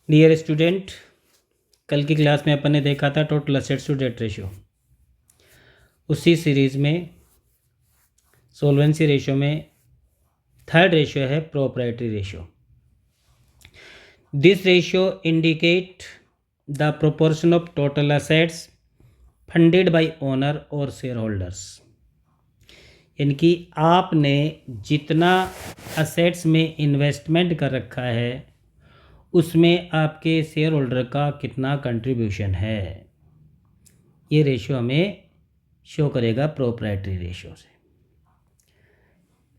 Dear student, कल की class में अपन ने देखा था total assets to debt ratio. उसी सीरीज़ में सोल्वेंसी रेशियो में थर्ड रेशियो है proprietary ratio. This ratio indicate the proportion of total assets funded by owner और शेयर होल्डर्स। यानी कि आपने जितना असेट्स में इन्वेस्टमेंट कर रखा है उसमें आपके शेयर होल्डर का कितना कंट्रीब्यूशन है, ये रेशियो हमें शो करेगा प्रोप्राइटरी रेशियो से।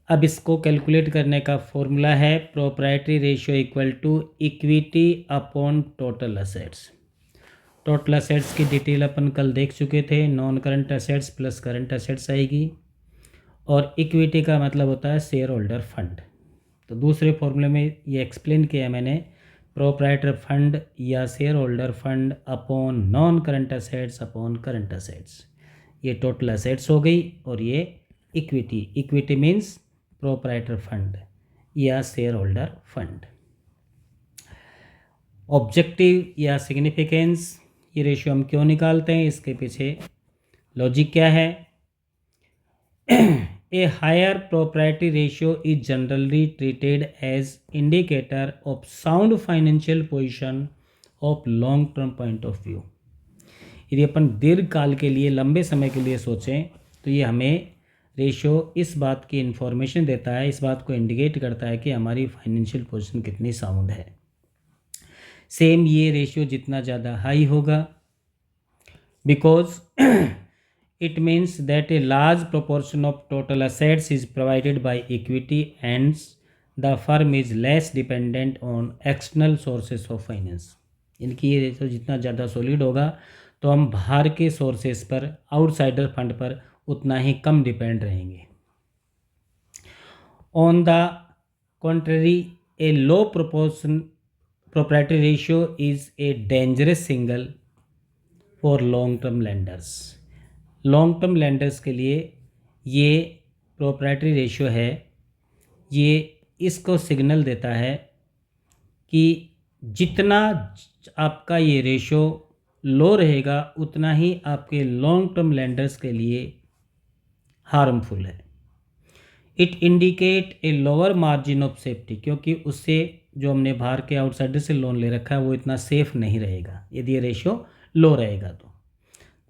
अब इसको कैलकुलेट करने का फॉर्मूला है proprietary ratio equal to equity upon total assets. Total assets की डिटेल अपन कल देख चुके थे, non current assets plus current assets आएगी, और इक्विटी का मतलब होता है शेयर होल्डर फंड। तो दूसरे फॉर्मूले में ये एक्सप्लेन किया मैंने, प्रोप्राइटर फंड या share holder fund upon non current assets upon current assets. ये टोटल असेट्स हो गई और ये इक्विटी मीन्स प्रोप्राइटर फंड या शेयर होल्डर फंड। ऑब्जेक्टिव या सिग्निफिकेंस, ये रेशियो हम क्यों निकालते हैं, इसके पीछे लॉजिक क्या है। A higher proprietary ratio is generally treated as indicator of sound financial position of long term point of view। यदि अपन दीर्घ काल के लिए, लंबे समय के लिए सोचें तो ये हमें रेशियो इस बात की इन्फॉर्मेशन देता है, इस बात को इंडिकेट करता है कि हमारी फाइनेंशियल पोजीशन कितनी साउंड है। सेम ये रेशियो जितना ज़्यादा हाई होगा, because it means that a large proportion of total assets is provided by equity and the firm is less dependent on external sources of finance। इनकी ये ratio जितना ज़्यादा सॉलिड होगा तो हम बाहर के सोर्सेस पर, आउटसाइडर फंड पर उतना ही कम डिपेंड रहेंगे। On the contrary, a low proprietary ratio is a dangerous signal for long term lenders। Long term lenders के लिए ये प्रोप्राइटरी रेशियो है, ये इसको सिग्नल देता है कि जितना आपका ये रेशियो लो रहेगा उतना ही आपके लॉन्ग टर्म लेंडर्स के लिए हार्मफुल है। It indicate a lower margin of safety, क्योंकि उससे जो हमने बाहर के आउटसाइडर से लोन ले रखा है वो इतना सेफ नहीं रहेगा यदि ये रेशियो लो रहेगा तो।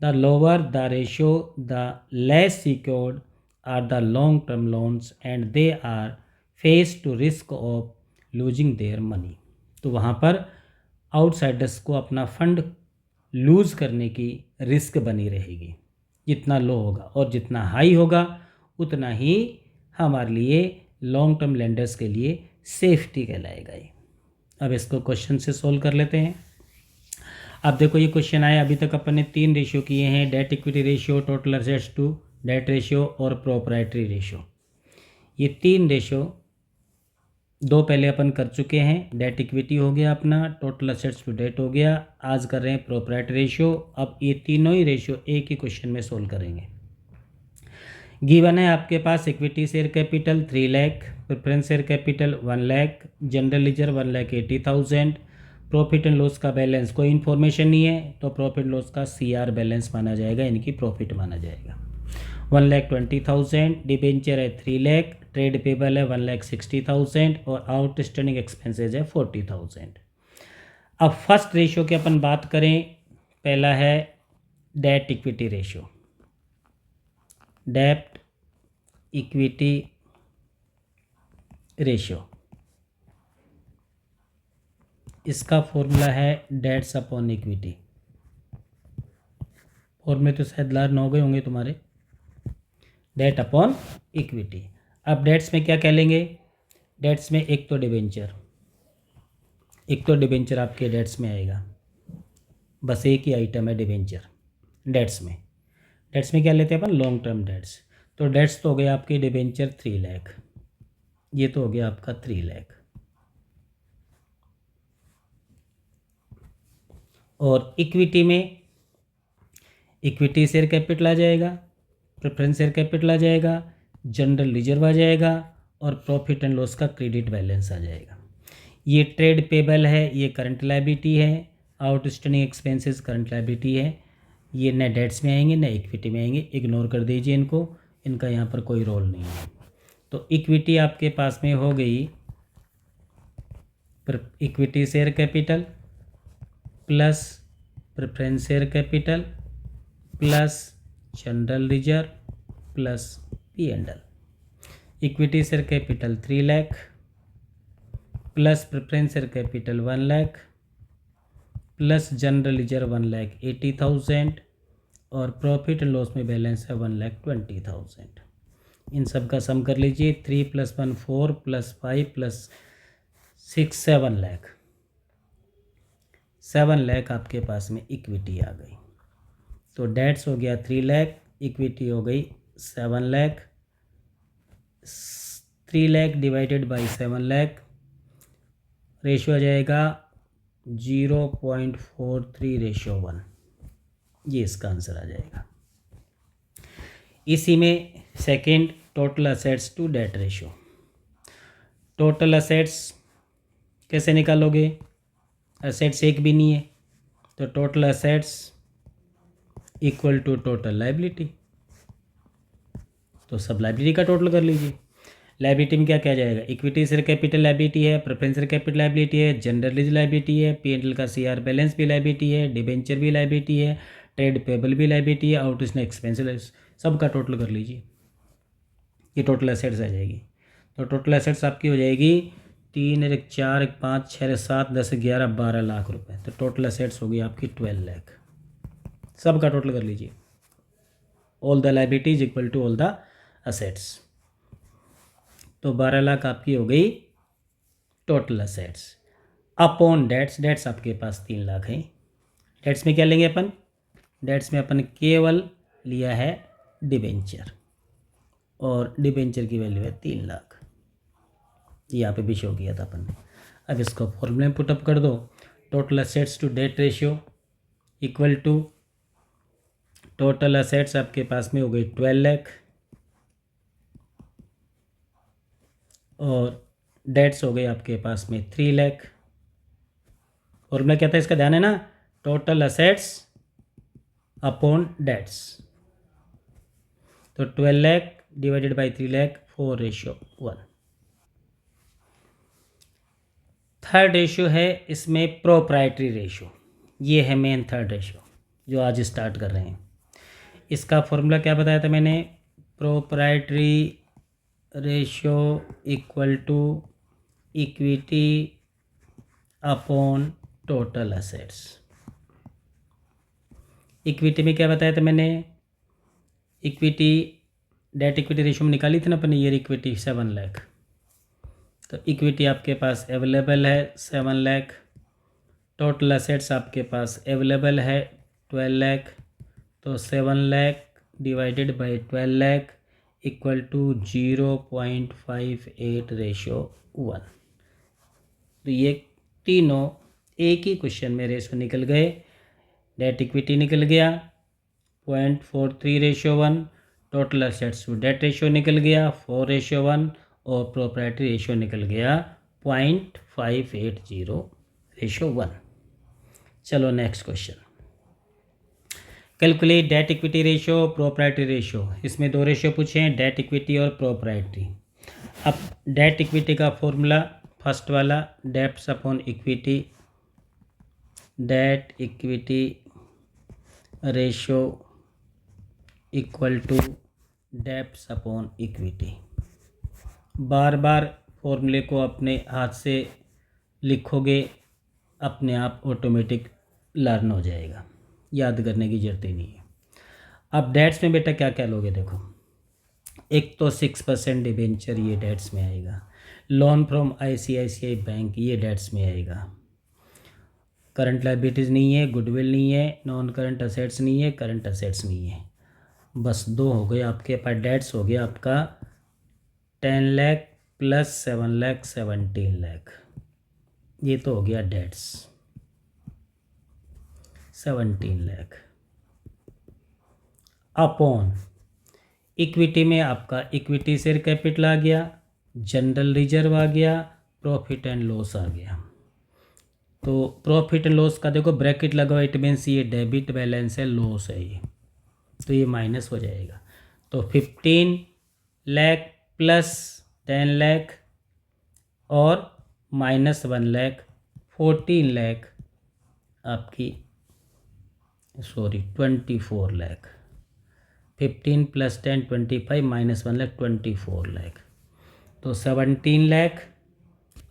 The lower the ratio, the less secured are the long-term loans and they are faced to risk of losing their money। तो वहाँ पर आउटसाइडर्स को अपना फंड लूज़ करने की रिस्क बनी रहेगी। जितना लो होगा और जितना हाई होगा उतना ही हमारे लिए लॉन्ग टर्म लेंडर्स के लिए सेफ्टी कहलाएगा ये। अब इसको क्वेश्चन से सोल्व कर लेते हैं। अब देखो ये क्वेश्चन आया, अभी तक अपन ने 3 रेशियो किए हैं, debt equity ratio, total assets to debt ratio और प्रोप्राइटरी रेशियो। ये 3 रेशियो 2 पहले अपन कर चुके हैं, डेट इक्विटी हो गया अपना, टोटल असेट्स टू डेट हो गया, आज कर रहे हैं प्रोप्राइटरी रेशियो। अब ये तीनों ही रेशियो एक ही क्वेश्चन में सोल्व करेंगे। गिवन है आपके पास equity share capital 3 lakh, preference share capital 1 lakh, general ledger 1,80,000, profit and loss का बैलेंस कोई इन्फॉर्मेशन नहीं है तो प्रॉफिट लॉस का CR बैलेंस माना जाएगा, यानी कि प्रॉफिट माना जाएगा। 1,20,000, डिबेंचर है 3 लाख, ट्रेड पेबल है 1,60,000 और आउटस्टैंडिंग एक्सपेंसेज है 40,000। अब फर्स्ट रेशियो की अपन बात करें, पहला है date equity ratio. Date equity ratio, इसका फॉर्मूला है डेट्स अपॉन इक्विटी। फॉर्मूले तो शायद लर्न हो गए होंगे तुम्हारे, डेट अपॉन इक्विटी। अब डेट्स में क्या कह लेंगे, डेट्स में एक तो डिबेंचर आपके डेट्स में आएगा, बस एक ही आइटम है डिबेंचर डेट्स में। डेट्स में क्या लेते हैं अपन, लॉन्ग टर्म डेट्स। तो डेट्स तो हो गया आपके डिबेंचर 3 लाख, ये तो हो गया आपका 3 लाख। और इक्विटी में इक्विटी शेयर कैपिटल आ जाएगा, प्रेफरेंस शेयर कैपिटल आ जाएगा, जनरल रिजर्व आ जाएगा और प्रॉफिट एंड लॉस का क्रेडिट बैलेंस आ जाएगा। ये ट्रेड पेबल है, ये करंट लायबिलिटी है, आउटस्टैंडिंग एक्सपेंसेस करंट लायबिलिटी है, ये न डेट्स में आएंगे न इक्विटी में आएंगे, इग्नोर कर दीजिए इनको, इनका यहाँ पर कोई रोल नहीं है। तो इक्विटी आपके पास में हो गई equity share capital plus preference share capital plus general reserve plus P&L। Equity share capital 3 lakh plus preference share capital 1 lakh plus general reserve 1,80,000 और प्रॉफिट एंड लॉस में बैलेंस है 1,20,000। इन सब का सम कर लीजिए, 3 + 1 4 + 5 + 6 7 लाख। 7 लाख आपके पास में इक्विटी आ गई। तो डेट्स हो गया 3 लाख, इक्विटी हो गई 7 lakh. 3 lakh divided by 7 lakh, ratio आ जाएगा 0.43:1। ये इसका आंसर आ जाएगा। इसी में second, total assets to debt ratio. Total assets कैसे निकालोगे? असेट्स एक भी नहीं है, तो total assets equal to total liability. तो सब लायबिलिटी का टोटल कर लीजिए। लायबिलिटी में क्या क्या जाएगा? इक्विटी शेयर कैपिटल लायबिलिटी है, प्रेफरेंस शेयर कैपिटल लायबिलिटी है, जनरल रिजर्व लायबिलिटी है, P&L का CR बैलेंस भी लायबिलिटी है, डिबेंचर भी लायबिलिटी है, ट्रेड पेबल भी लायबिलिटी है, आउटस्टैंडिंग एक्सपेंसेस, सब का टोटल कर लीजिए। ये टोटल एसेट्स आ जाएगी। तो टोटल एसेट्स आपकी हो जाएगी 3 1 4 1 5 6 7 10 11 12 लाख रुपए। तो टोटल एसेट्स होगी आपकी 12 लाख। सब का टोटल कर लीजिए। All the liabilities equal to all the assets. तो 12 लाख आपकी हो गई total assets upon debts. Debts आपके पास 3 लाख है। डेट्स में क्या लेंगे अपन? डेट्स में अपन केवल लिया है डिबेंचर, और डिबेंचर की वैल्यू है 3 लाख। यहाँ पे भी शो किया था अपन ने। अब इसको फॉर्मूले में पुटअप कर दो। Total assets to debt ratio equal to total assets आपके पास में हो गई 12 लाख और डेट्स हो गई आपके पास में 3 लाख। फॉर्मूला क्या था इसका? ध्यान है ना? Total assets upon debts. तो 12 lakh divided by 3 lakh 4:1। Third ratio है इसमें प्रोप्राइटरी रेशियो। ये है मेन थर्ड रेशियो जो आज स्टार्ट कर रहे हैं। इसका फॉर्मूला क्या बताया था मैंने? Proprietary ratio equal to equity upon total assets. Equity में क्या बताया था मैंने? इक्विटी डेट इक्विटी रेशियो में निकाली थी ना अपने, ईयर इक्विटी 7 लाख। तो इक्विटी आपके पास अवेलेबल है 7 लाख, टोटल असेट्स आपके पास अवेलेबल है 12 लाख। तो 7 lakh divided by 12 lakh equal to 0.58:1। तो ये तीनों एक ही क्वेश्चन में रेशियो निकल गए। डेट इक्विटी निकल गया 0.43:1, total assets to debt ratio निकल गया 4:1 और प्रोप्राइटरी रेशियो निकल गया 0.580:1। चलो next question. Calculate debt equity ratio proprietary ratio. इसमें 2 रेशियो पूछे हैं, डेट इक्विटी और प्रोप्राइटरी। अब डेट इक्विटी का फॉर्मूला फर्स्ट वाला, debts upon equity, debt equity ratio equal to debts upon equity. बार बार फॉर्मूले को अपने हाथ से लिखोगे, अपने आप ऑटोमेटिक लर्न हो जाएगा, याद करने की जरूरत ही नहीं है। अब डेट्स में बेटा क्या क्या लोगे? देखो, एक तो 6% डिबेंचर, ये डेट्स में आएगा। लोन फ्रॉम ICICI बैंक, ये डेट्स में आएगा। करंट लायबिलिटीज़ नहीं है, गुडविल नहीं है, नॉन करंट असेट्स नहीं है, करंट असेट्स नहीं है। बस 2 हो गए आपके पास। डेट्स हो गया आपका 10 लाख प्लस 7 लाख 17 लाख। ये तो हो गया डेट्स 17 लाख अपॉन इक्विटी में आपका इक्विटी शेयर कैपिटल आ गया, जनरल रिजर्व आ गया, प्रॉफिट एंड लॉस आ गया। तो प्रॉफिट एंड लॉस का देखो ब्रैकेट लगा, इट मीन्स ये डेबिट बैलेंस है, लॉस है ये, तो ये माइनस हो जाएगा। तो 15 लाख प्लस 10 लाख और -1 लाख, 14 लाख आपकी, सॉरी 24 लाख। 15 + 10 25, -1 लाख 24 लाख। तो 17 लाख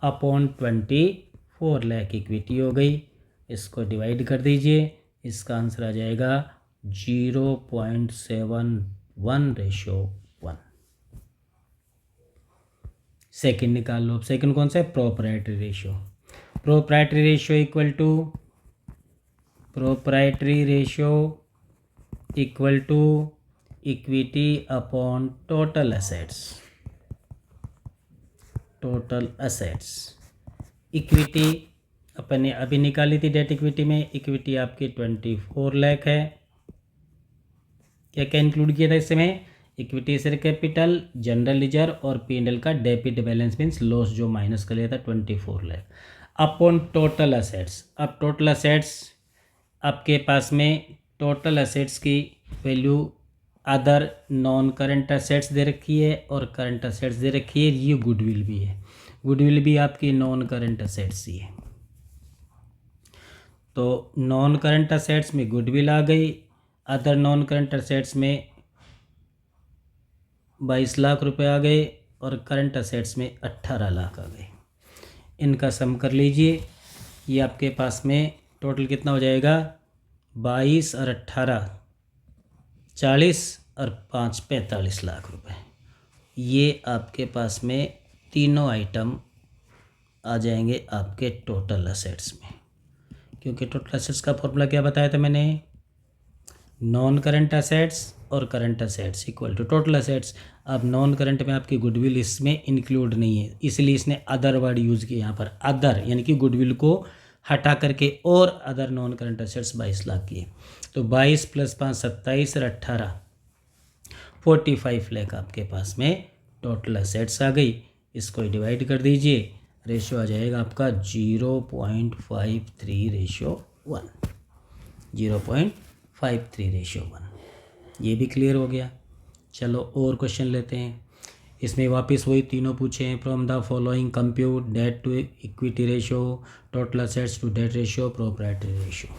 अपॉन 24 लाख इक्विटी हो गई। इसको डिवाइड कर दीजिए, इसका आंसर आ जाएगा 0.71:1। सेकंड निकाल लो। सेकंड कौन सा है? Proprietary ratio. Proprietary ratio equal to equity upon total assets. Equity अपन ने अभी निकाली थी डेट इक्विटी में। इक्विटी आपकी 24 लाख है। क्या क्या इंक्लूड किया था इसमें? Equity share capital, general reserve और P&L का डेबिट बैलेंस मीन्स लॉस जो माइनस कर लिया था 24 लाख अपॉन टोटल असेट्स। अब टोटल असेट्स आपके पास में, टोटल असेट्स की value other non current assets दे रखी है और करंट असेट्स दे रखी है। ये गुडविल भी है, गुडविल भी आपकी नॉन करंट असेट्स ही है। तो नॉन करंट असेट्स में गुडविल आ गई, अदर नॉन करंट असेट्स में 22 लाख रुपए आ गए और करंट असेट्स में 18 लाख आ गए। इनका सम कर लीजिए, ये आपके पास में टोटल कितना हो जाएगा? 22 और 18 40 और 5 45 लाख रुपए। ये आपके पास में तीनों आइटम आ जाएंगे आपके टोटल असेट्स में, क्योंकि टोटल असेट्स का फॉर्मूला क्या बताया था मैंने? नॉन करंट असेट्स और current assets equal to total assets. अब नॉन करंट में आपकी गुडविल इसमें इंक्लूड नहीं है, इसलिए इसने अदर वर्ड यूज़ किया यहाँ पर। अदर यानी कि गुडविल को हटा करके और other non current assets 22 lakh की है। तो 22 + 5 27 और 18 45 लाख आपके पास में टोटल असेट्स आ गई। इसको डिवाइड कर दीजिए, रेशियो आ जाएगा आपका 0.53:1। 0.53:1। ये भी क्लियर हो गया। चलो और क्वेश्चन लेते हैं। इसमें वापस वही तीनों पूछे हैं। From the following compute debt to equity ratio, total assets to debt ratio, proprietary ratio.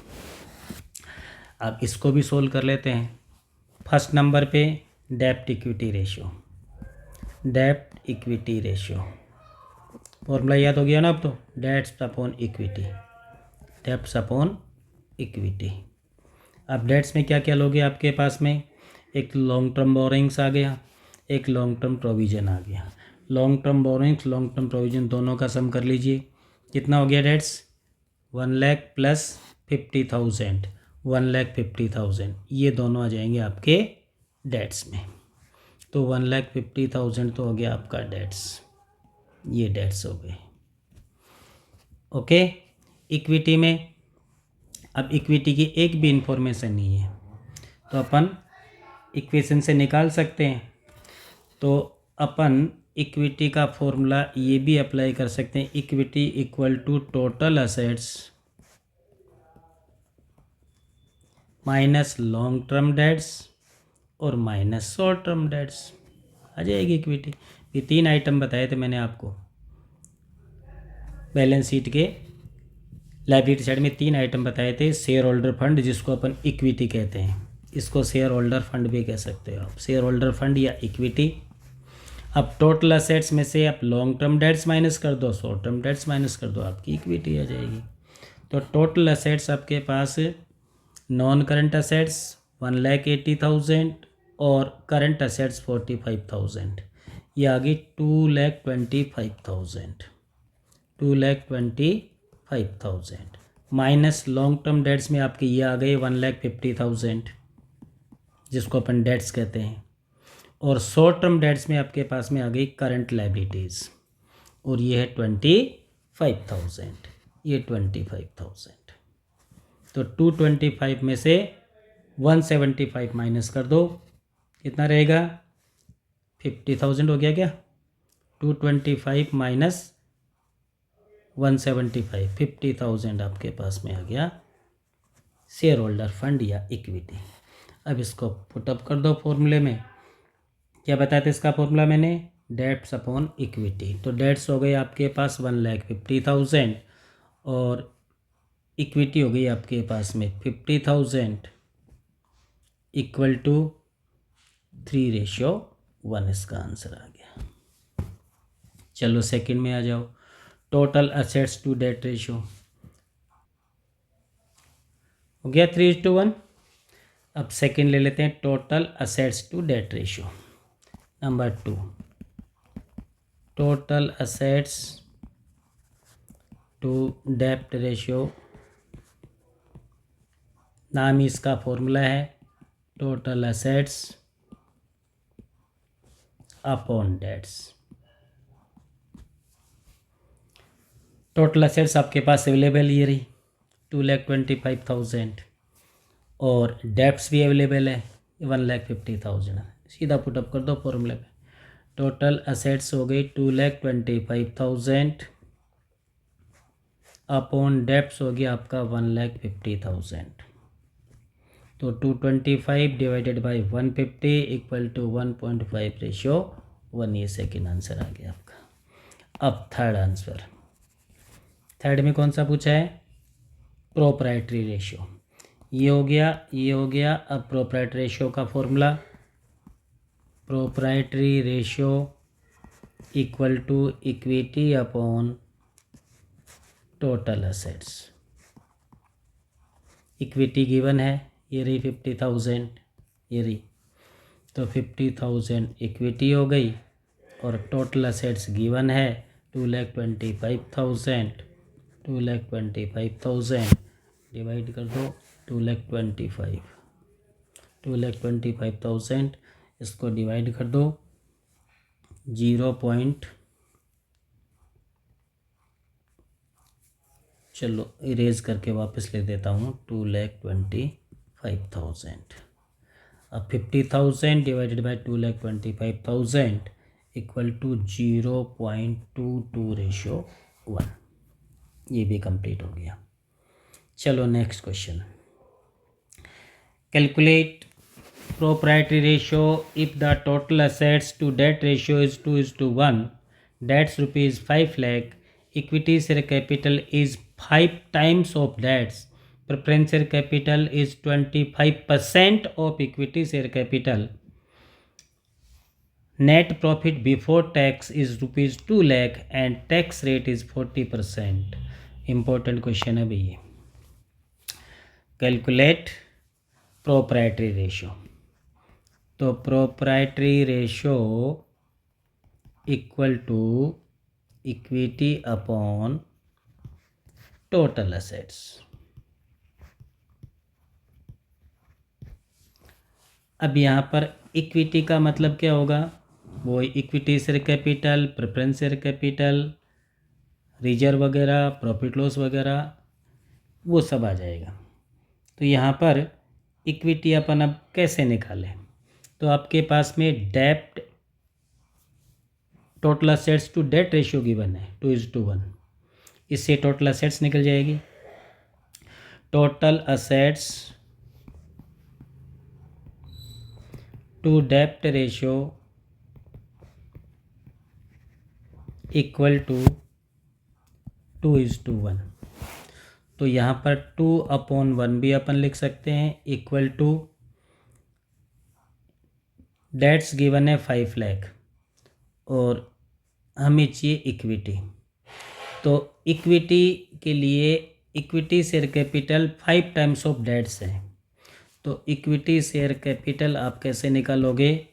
अब इसको भी सोल्व कर लेते हैं। फर्स्ट नंबर पे डेब्ट इक्विटी रेशियो, फॉर्मूला याद हो गया ना अब तो? Debts upon equity. अब डेट्स में क्या क्या लोगे आपके पास में? एक लॉन्ग टर्म बोरोइंग्स आ गया, एक लॉन्ग टर्म प्रोविज़न आ गया। Long term borrowings, long term provision दोनों का सम कर लीजिए। कितना हो गया डेट्स? 1 लाख प्लस 50,000, 1,50,000। ये दोनों आ जाएंगे आपके डेट्स में। तो 1,50,000 तो हो गया आपका डेट्स, ये डेट्स हो गए। ओके। इक्विटी में, अब इक्विटी की एक भी इंफॉर्मेशन नहीं है तो अपन इक्वेशन से निकाल सकते हैं। तो अपन इक्विटी का फॉर्मूला ये भी अप्लाई कर सकते हैं। Equity equal to total assets minus long term debts और माइनस शॉर्ट टर्म डेट्स आ जाएगी इक्विटी। ये 3 आइटम बताए थे मैंने आपको बैलेंस शीट के लायबिलिटी साइड में। 3 आइटम बताए थे। शेयर होल्डर फंड, जिसको अपन इक्विटी कहते हैं, इसको शेयर होल्डर फंड भी कह सकते हो आप, शेयर होल्डर फंड या इक्विटी। अब टोटल असेट्स में से आप लॉन्ग टर्म डेट्स माइनस कर दो, शॉर्ट टर्म डेट्स माइनस कर दो, आपकी इक्विटी आ जाएगी। तो टोटल असेट्स आपके पास नॉन करंट असेट्स 1,80,000 और करंट असेट्स 45,000, ये आ गई 2,25,000। 2,25,000 माइनस लॉन्ग टर्म डेट्स में आपके ये आ गए 1,50,000, जिसको अपन डेट्स कहते हैं। और शॉर्ट टर्म डेट्स में आपके पास में आ गई करंट लायबिलिटीज़, और ये है 25,000, ये 25,000। तो 225 में से 175 माइनस कर दो, कितना रहेगा? 50,000 हो गया क्या? 225 माइनस 175, 50,000 आपके पास में आ गया शेयर होल्डर फंड या इक्विटी। अब इसको पुटअप कर दो फॉर्मूले में। क्या बताया था इसका फॉर्मूला मैंने? Debts upon equity. तो डेट्स हो गई आपके पास 1,50,000 और इक्विटी हो गई आपके पास में 50,000 इक्वल टू 3:1 इसका आंसर आ गया। चलो सेकंड में आ जाओ। Total assets to debt ratio हो गया 3:1। अब सेकंड ले लेते हैं, total assets to debt ratio. Number 2, total assets to debt ratio, नाम ही इसका फॉर्मूला है total assets upon debts. Total assets आपके पास अवेलेबल ये रही 2,25,000 और डेप्स भी अवेलेबल है 1,50,000। सीधा पुटअप कर दो फॉर्मूले में। टोटल असेट्स हो गई 2,25,000 अपॉन डेप्स हो गया आपका 1,50,000। तो 225 डिवाइडेड बाई 150 इक्वल टू 1.5:1। ये सेकेंड आंसर आ गया आपका। अब थर्ड आंसर, थर्ड में कौन सा पूछा है? Proprietary ratio. ये हो गया, ये हो गया। अब प्रोप्राइटरी रेशियो का फॉर्मूला, proprietary ratio equal to equity upon total assets. Equity given है, ये रही 50,000, ये रही, तो 50,000 इक्विटी हो गई और टोटल असेट्स गिवन है 2,25,000। 2,25,000 डिवाइड कर दो 2,25,000 इसको डिवाइड कर दो 0. चलो इरेज करके वापस ले देता हूँ 2,25,000। अब 50,000 डिवाइडेड बाई 2,25,000 इक्वल टू 0.22:1। ये भी कंप्लीट हो गया। चलो next question. Calculate proprietary ratio if the total assets to debt ratio is 2:1, debts rupees 5 lakh, equity share capital is 5 times of debts, preference share capital is 25% of equity share capital, net profit before tax is rupees 2 lakh and tax rate is 40%। important question है भैया। Calculate proprietary ratio. तो proprietary ratio equal to equity upon total assets. अब यहाँ पर equity का मतलब क्या होगा? वो equity share capital, preference share capital, reserve वगैरह, प्रॉफिट लॉस वगैरह वो सब आ जाएगा। तो यहाँ पर इक्विटी अपन अब कैसे निकालें? तो आपके पास में डेप्ट total assets to debt ratio given है 2:1। इससे टोटल असेट्स निकल जाएगी। टोटल असेट्स टू डेप्ट रेशियो इक्वल टू 2:1। तो यहाँ पर 2/1 भी अपन लिख सकते हैं इक्वल टू डेट्स गिवन है 5 लाख और हमें चाहिए इक्विटी। तो इक्विटी के लिए equity share capital 5 times of debts है। तो इक्विटी शेयर कैपिटल आप कैसे निकालोगे?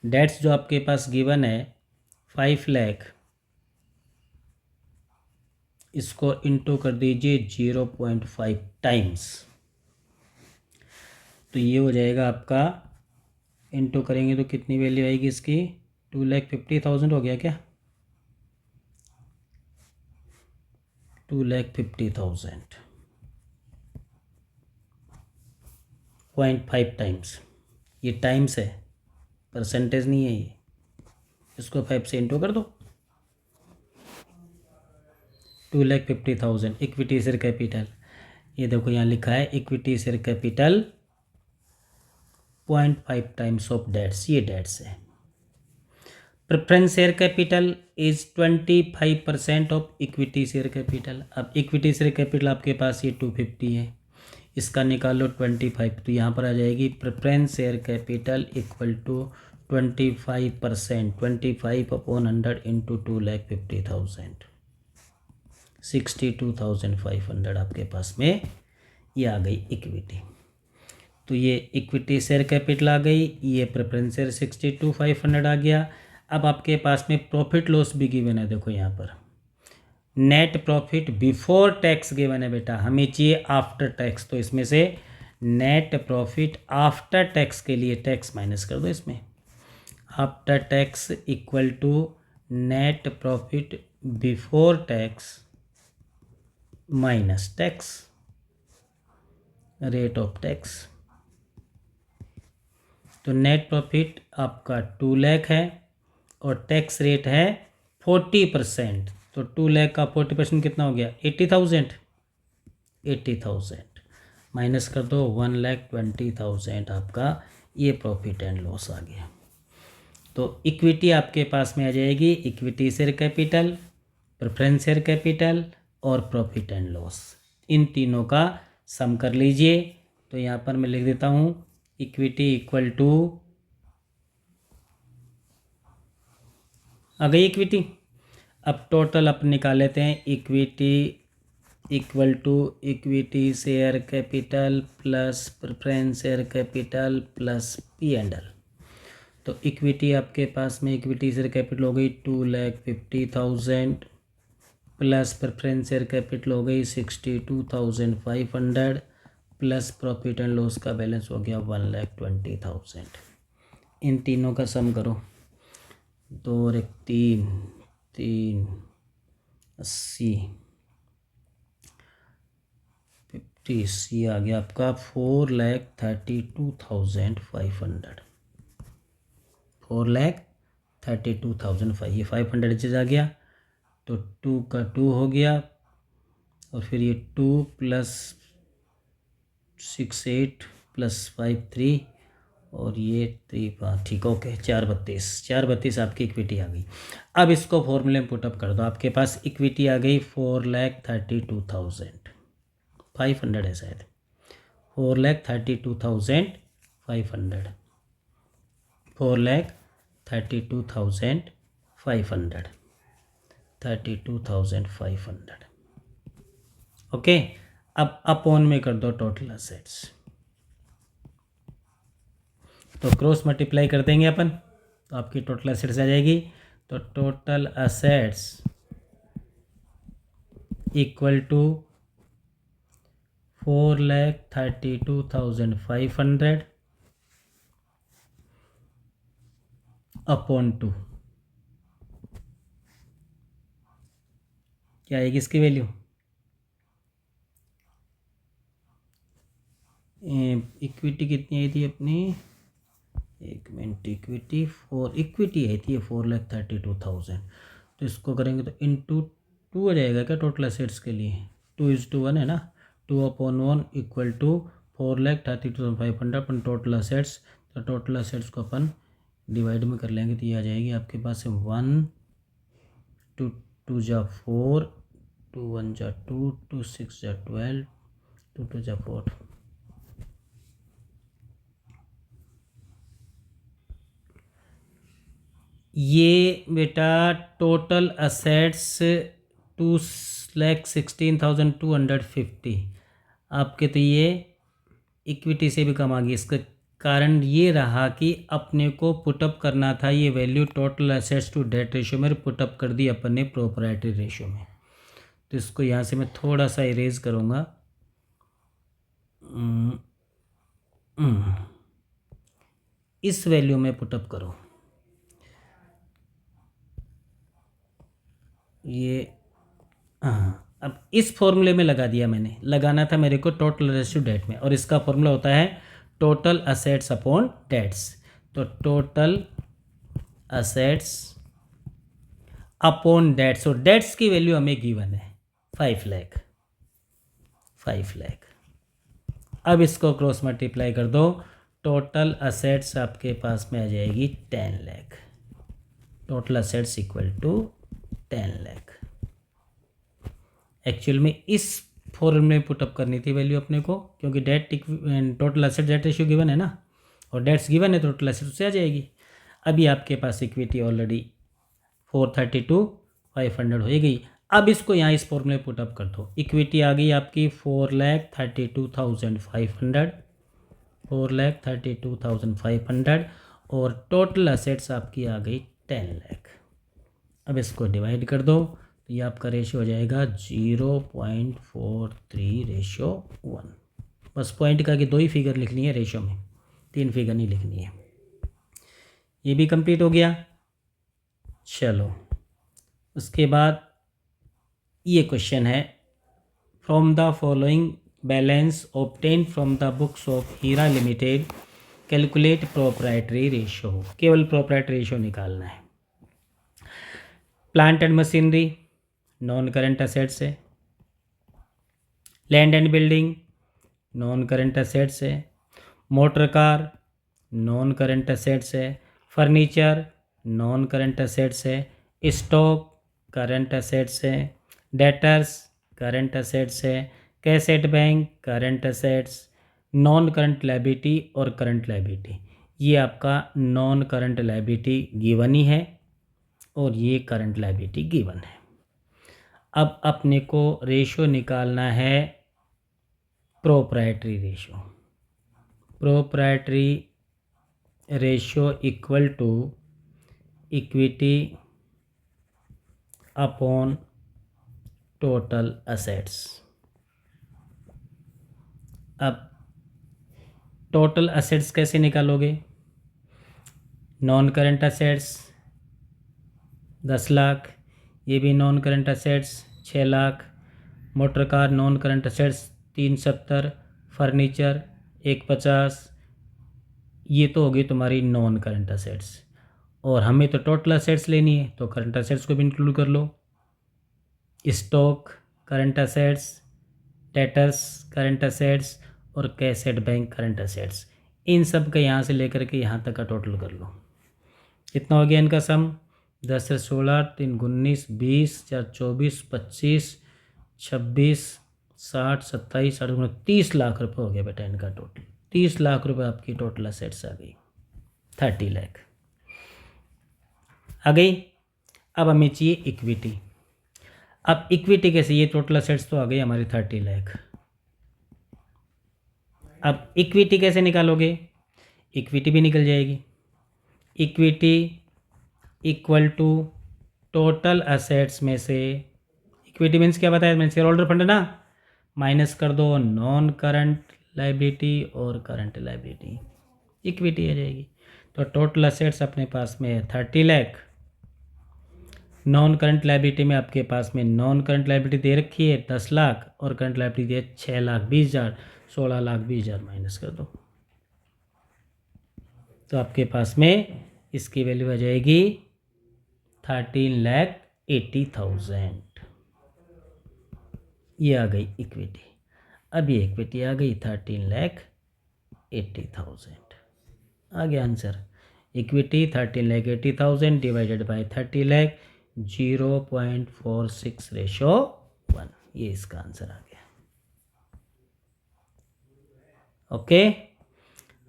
डेट्स जो आपके पास गिवन है 5 लाख, इसको इंटू कर दीजिए 0.5 टाइम्स। तो ये हो जाएगा आपका, इंटू करेंगे तो कितनी वैल्यू आएगी इसकी? 2,50,000 हो गया क्या? 2,50,000 0.5 टाइम्स। ये टाइम्स है, परसेंटेज नहीं है ये। इसको 5 से इंटू कर दो 2,50,000 इक्विटी शेयर कैपिटल। ये देखो यहाँ लिखा है equity share capital 0.5 times of debts, ये डेट्स है। Preference share capital is 25% of equity share capital. अब इक्विटी शेयर कैपिटल आपके पास ये 250 है, इसका निकालो 25, तो यहाँ पर आ जाएगी preference share capital equal to 25%, 25/100 into 2,50,000, 62,500 आपके पास में ये आ गई इक्विटी। तो ये इक्विटी शेयर कैपिटल आ गई, ये प्रेफरेंस शेयर 62,500 आ गया। अब आपके पास में प्रॉफिट लॉस भी गिवन है, देखो यहाँ पर net profit before tax given है बेटा, हमें चाहिए आफ्टर टैक्स, तो इसमें से नेट प्रॉफिट आफ्टर टैक्स के लिए टैक्स माइनस कर दो इसमें, after tax equal to net profit before tax minus tax, rate of tax. तो नेट प्रॉफिट आपका 2 लाख है और टैक्स रेट है 40%, तो 2 लाख का 40% कितना हो गया 80,000, 80,000 माइनस कर दो 1,20,000 आपका ये प्रॉफिट एंड लॉस आ गया। तो इक्विटी आपके पास में आ जाएगी equity share capital, preference share capital और प्रॉफिट एंड लॉस, इन तीनों का सम कर लीजिए। तो यहाँ पर मैं लिख देता हूँ इक्विटी इक्वल टू, आ गई इक्विटी। अब टोटल अपन निकाल लेते हैं, equity equal to equity share capital plus preference share capital plus P&L। तो इक्विटी आपके पास में इक्विटी शेयर कैपिटल हो गई 2,50,000 प्लस प्रेफरेंस शेयर कैपिटल हो गई 62,500 प्लस प्रॉफिट एंड लॉस का बैलेंस हो गया 1,20,000। इन तीनों का सम करो, 2 और 1 3, 3 80, 50, ये आ गया आपका 4,32,500, 4,32,500, ये 500 चीज आ गया, तो 2 का 2 हो गया और फिर ये 2 प्लस 6 8 प्लस 5 3 और ये 3 ठीक, ओके 4,32 आपकी इक्विटी आ गई। अब इसको फॉर्मूले में पुटअप कर दो, आपके पास इक्विटी आ गई 4,32,500 है शायद, 4,32,500, 4,32,500, 32,500, ओके। अब अपॉन में कर दो टोटल असेट्स, तो क्रॉस मल्टीप्लाई कर देंगे अपन, तो आपकी टोटल असेट्स आ जाएगी। तो total assets equal to 4,32,500 upon 2, क्या आएगी इसकी वैल्यू, इक्विटी कितनी आई थी अपनी, एक मिनट, इक्विटी आई थी 4,32,000, तो इसको करेंगे तो इंटू 2 हो जाएगा क्या टोटल असेट्स के लिए, 2:1 है ना, 2/1 इक्वल टू 4,32,500 अपन टोटल असेट्स, तो टोटल असेट्स को अपन डिवाइड में कर लेंगे, तो ये आ जाएगी आपके पास 1 2 2 जा 4, 2 1 जा 2, 2 6 जा 12, 2 2 जा 4, ये बेटा टोटल असेट्स 2,16,250 आपके, तो ये इक्विटी से भी कम आ गई। इसका कारण ये रहा कि अपने को पुटअप करना था ये value total assets to debt ratio में, पुटअप कर दी अपन ने प्रोप्राइटरी रेशियो में। तो इसको यहाँ से मैं थोड़ा सा इरेज करूँगा, इस वैल्यू में पुटअप करो, ये अब इस फॉर्मूले में लगा दिया मैंने, लगाना था मेरे को टोटल रेशियो डेट में, और इसका फॉर्मूला होता है टोटल असेट्स अपॉन डेट्स। तो टोटल असेट्स अपॉन डेट्स, और डेट्स की वैल्यू हमें गिवन है, 5 लाख। अब इसको क्रॉस मल्टीप्लाई कर दो, टोटल असेट्स आपके पास में आ जाएगी 10 lakh. Total assets equal to 10 lakh. Actual में इस फॉर्मूले में पुटअप करनी थी वैल्यू अपने को, क्योंकि debt total asset debt ratio given है ना, और डेट्स गिवन है, टोटल असेट उससे आ जाएगी। अभी आपके पास इक्विटी ऑलरेडी 432,500 हो गई। अब इसको यहाँ इस फॉर्मूले में पुटअप कर दो। इक्विटी आ गई आपकी 4,32,500 और टोटल असेट्स आपकी आ गई 10 लाख। अब इसको डिवाइड कर दो तो ये आपका रेशियो हो जाएगा 0.43:1। बस पॉइंट का कि 2 ही फिगर लिखनी है रेशियो में, 3 फिगर नहीं लिखनी है। ये भी कंप्लीट हो गया। चलो उसके बाद ये क्वेश्चन है, from the following balance obtain from the books of Hira limited calculate proprietary ratio. केवल प्रोप्राइटरी रेशियो निकालना है। Plant and machinery non current assets है, land and building non current assets है, motor car non current assets है, furniture non current assets है, stock current assets है, debtors current assets है, cash at bank current assets, non current liability और current liability. ये आपका non current liability given ही है और ये करंट लायबिलिटी गिवन है। अब अपने को रेशियो निकालना है proprietary ratio. Proprietary ratio equal to equity upon total assets. अब टोटल असेट्स कैसे निकालोगे? नॉन करंट असेट्स 10 लाख, ये भी non current assets 6 lakh, motor car non current assets 370, furniture 150। ये तो होगी तुम्हारी नॉन करंट असेट्स, और हमें तो टोटल असेट्स लेनी है तो करंट असेट्स को भी इंक्लूड कर लो। Stock current assets, debtors current assets और कैसेट बैंक करंट असेट्स, इन सब का यहाँ से लेकर के यहाँ तक का टोटल कर लो। कितना हो गया इनका सम? 10 से 16, 3 19, 20, 4 24, 25, 26, 60, 27, 60, 30 लाख रुपये हो गया बेटा इनका टोटल। 30 लाख रुपये आपकी टोटल असेट्स आ गई। 30 लाख आ गई। अब हमें चाहिए इक्विटी। अब इक्विटी कैसे? ये टोटल असेट्स तो आ गई हमारी 30 लाख। अब इक्विटी कैसे निकालोगे? इक्विटी भी निकल जाएगी। Equity equal to total assets में से, इक्विटी मीन्स क्या बताया मैंने? शेयर होल्डर फंड ना, माइनस कर दो नॉन करंट लायबिलिटी और करंट लायबिलिटी, इक्विटी आ जाएगी। तो टोटल असेट्स अपने पास में है 30 लाख। नॉन करंट लायबिलिटी में आपके पास में नॉन करंट लायबिलिटी दे रखी है 10 लाख और करंट लायबिलिटी दे 6,20,000, 16,20,000 माइनस कर दो तो आपके पास में इसकी वैल्यू आ जाएगी 13,80,000। ये आ गई इक्विटी। अब ये इक्विटी आ गई 13,80,000। आ गया answer. Equity 13,80,000 divided by 30 lakh, 0.46:1। ये इसका आंसर आ गया। ओके,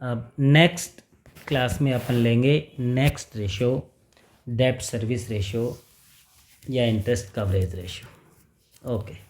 अब नेक्स्ट क्लास में अपन लेंगे नेक्स्ट रेशियो, डेब्ट सर्विस रेशियो या इंटरेस्ट कवरेज रेशियो। ओके।